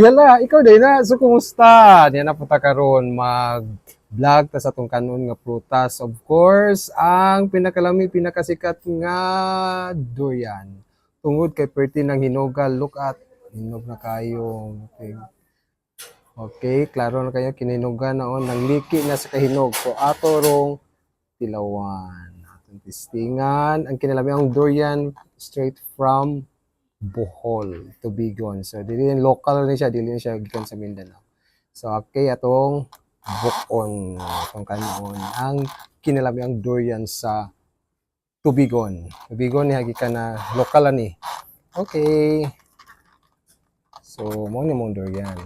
Yala, ikaw din na. So, kumusta? Yan na punta karon mag-vlog ta sa tong kanon nga prutas. Of course, ang pinakalami, pinakasikat nga durian. Tungod kay perti ng hinugal. Look at, hinog na kayo. Okay, okay, klaro na kayo. Kininugan na on. Nangliki na sa kahinog. So, ato rong tilawan. Atong tistingan. Ang kinalami ang durian straight from Bohol, Tubigon. So, dili yung local ni siya, dili na siya gikan sa Mindanao. So, okay, atong bukon, atong kanon, ang kinalami ang durian sa Tubigon. Tubigon ni gikan na local ni. Okay. So, mo ni mong durian.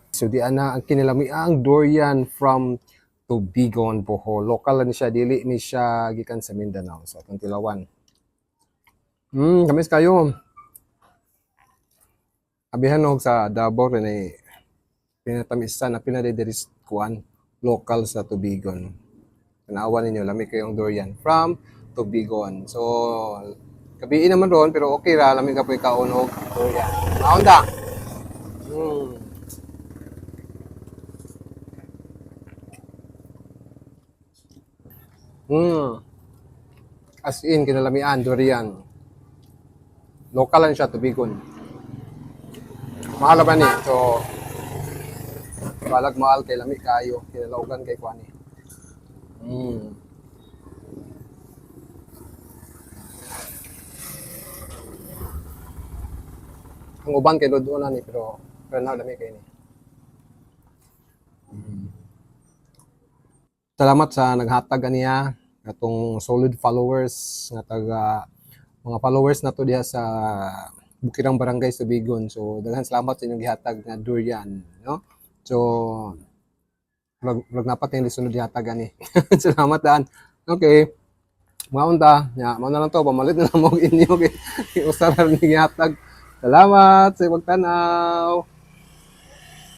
So, di ana ang kinalami ang durian from Tubigon, Bohol. Local ni siya, dili ni siya gikan sa Mindanao. So, atong tilawan. Kamis kayo. Abihan og sa Davao rin ay pinatamisan na pinadidiris kuan local sa Tubigon. Tanawan ninyo, lami kayong durian from Tubigon. So, kabiin naman doon, pero okay ra, lami ka po ikaon og durian. Maon da. As in, kinalamian, durian. Local lang siya, Tubigon. Mahal ba ni? So, balag mahal kay lami kayo. Kinalaugan kay kuani. Ang uban kay doon na ni, pero na lami kay ni. Salamat sa naghatag niya atong solid followers nga taga mga followers na to diha sa Bukirang Barangay Tubigon. So daghan salamat sa inyong gihatag nga durian, no? So vlog napat yung lisunod gihatag ani. Salamat daan. Okay. Maunta, nya mo na lang to, pamalit na lang mo inyo kay usaran ni gihatag. Salamat sa pagtanaw.